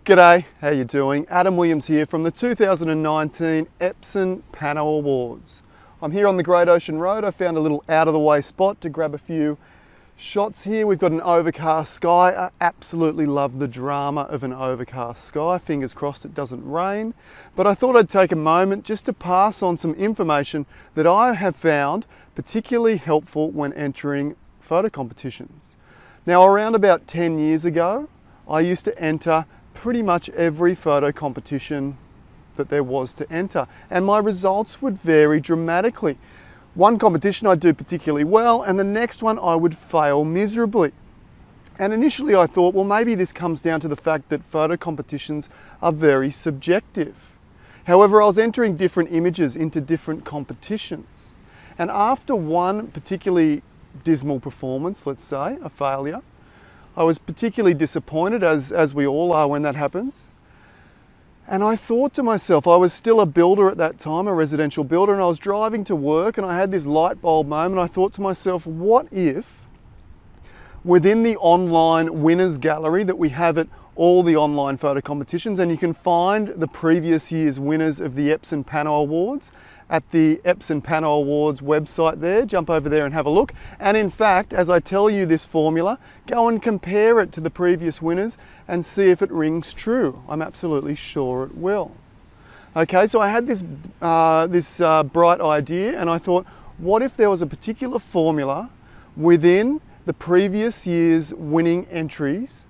G'day, how you doing? Adam Williams here from the 2019 Epson Pano Awards. I'm here on the Great Ocean Road. I found a little out of the way spot to grab a few shots here. We've got an overcast sky. I absolutely love the drama of an overcast sky. Fingers crossed it doesn't rain. But I thought I'd take a moment just to pass on some information that I have found particularly helpful when entering photo competitions. Now, around about 10 years ago, I used to enter pretty much every photo competition that there was to enter, and my results would vary dramatically. One competition I'd do particularly well, and the next one I would fail miserably. And initially I thought, well, maybe this comes down to the fact that photo competitions are very subjective. However, I was entering different images into different competitions, and after one particularly dismal performance, let's say, a failure, I was particularly disappointed, as we all are when that happens. And I thought to myself, I was still a builder at that time, a residential builder, and I was driving to work and I had this light bulb moment. I thought to myself, what if within the online winners gallery that we have at all the online photo competitions, and you can find the previous year's winners of the Epson Pano Awards at the Epson Pano Awards website there. Jump over there and have a look. And in fact, as I tell you this formula, go and compare it to the previous winners and see if it rings true. I'm absolutely sure it will. Okay, so I had this, bright idea, and I thought, what if there was a particular formula within the previous year's winning entries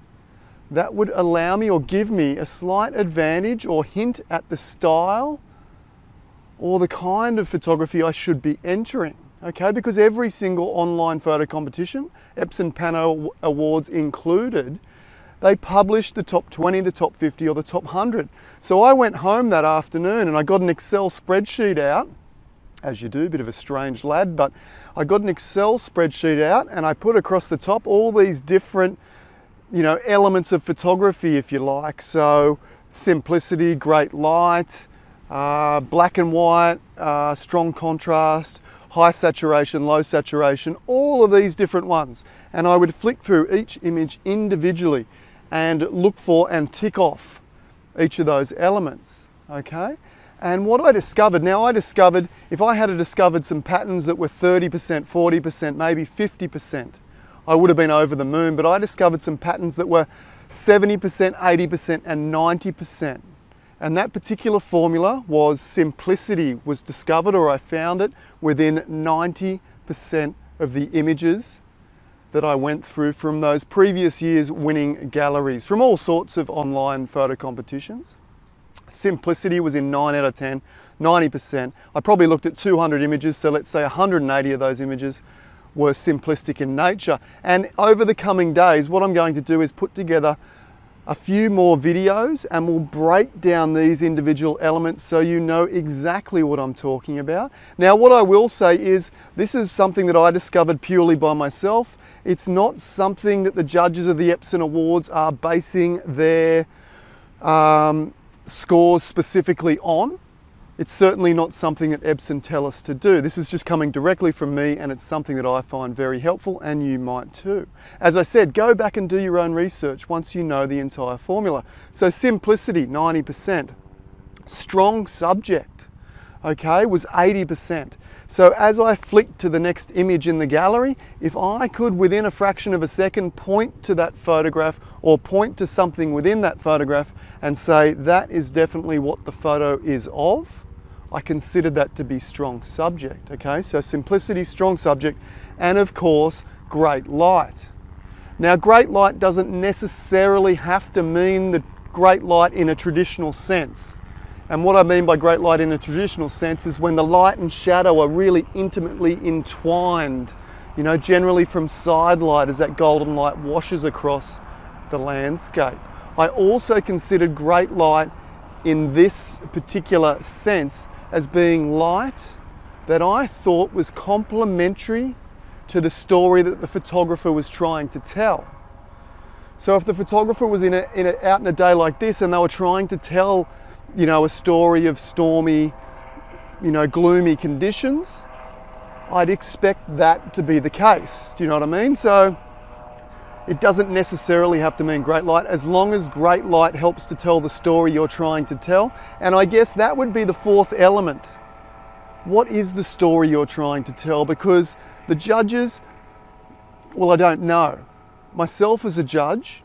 that would allow me or give me a slight advantage or hint at the style or the kind of photography I should be entering, okay? Because every single online photo competition, Epson Pano Awards included, they published the top 20, the top 50, or the top 100. So I went home that afternoon and I got an Excel spreadsheet out, as you do, a bit of a strange lad, but I got an Excel spreadsheet out and I put across the top all these different, elements of photography, if you like. So simplicity, great light, black and white, strong contrast, high saturation, low saturation, all of these different ones. And I would flick through each image individually and look for and tick off each of those elements, okay? And what I discovered, if I had discovered some patterns that were 30%, 40%, maybe 50%, I would have been over the moon, but I discovered some patterns that were 70%, 80%, and 90%. And that particular formula was simplicity, was discovered, or I found it within 90% of the images that I went through from those previous year's winning galleries, from all sorts of online photo competitions. Simplicity was in 9 out of 10, 90%. I probably looked at 200 images, so let's say 180 of those images were simplistic in nature. And over the coming days, what I'm going to do is put together a few more videos and we'll break down these individual elements so you know exactly what I'm talking about. Now, what I will say is this is something that I discovered purely by myself. It's not something that the judges of the Epson Awards are basing their scores specifically on. It's certainly not something that Epson tell us to do. This is just coming directly from me, and it's something that I find very helpful, and you might too. As I said, go back and do your own research once you know the entire formula. So simplicity, 90%. Strong subject, okay, was 80%. So as I flicked to the next image in the gallery, if I could within a fraction of a second point to that photograph or point to something within that photograph and say that is definitely what the photo is of, I considered that to be strong subject, okay? So simplicity, strong subject, and of course, great light. Now, great light doesn't necessarily have to mean the great light in a traditional sense. And what I mean by great light in a traditional sense is when the light and shadow are really intimately entwined, generally from side light as that golden light washes across the landscape. I also considered great light in this particular sense as being light that I thought was complementary to the story that the photographer was trying to tell. So if the photographer was out in a day like this and they were trying to tell, a story of stormy, gloomy conditions, I'd expect that to be the case. Do you know what I mean? So It doesn't necessarily have to mean great light, as long as great light helps to tell the story you're trying to tell. And I guess that would be the fourth element. What is the story you're trying to tell? Because the judges, well, I don't know. Myself as a judge,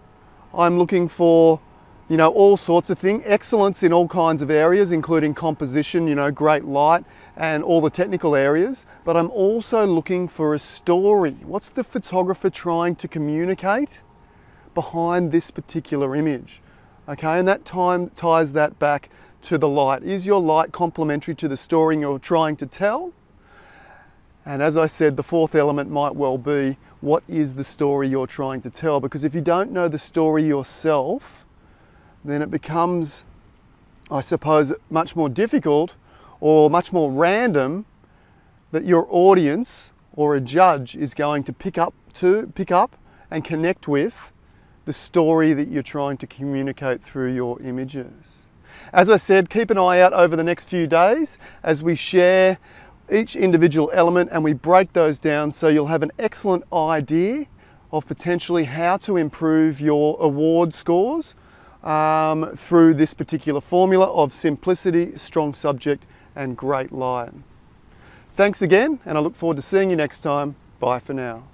I'm looking for, all sorts of things, excellence in all kinds of areas, including composition, great light and all the technical areas. But I'm also looking for a story. What's the photographer trying to communicate behind this particular image? Okay, and that ties that back to the light. Is your light complementary to the story you're trying to tell? And as I said, the fourth element might well be, what is the story you're trying to tell? Because if you don't know the story yourself, then it becomes, I suppose, much more difficult or much more random that your audience or a judge is going to pick up and connect with the story that you're trying to communicate through your images. As I said, keep an eye out over the next few days as we share each individual element and we break those down, so you'll have an excellent idea of potentially how to improve your award scores through this particular formula of simplicity, strong subject and great light. Thanks again, and I look forward to seeing you next time. Bye for now.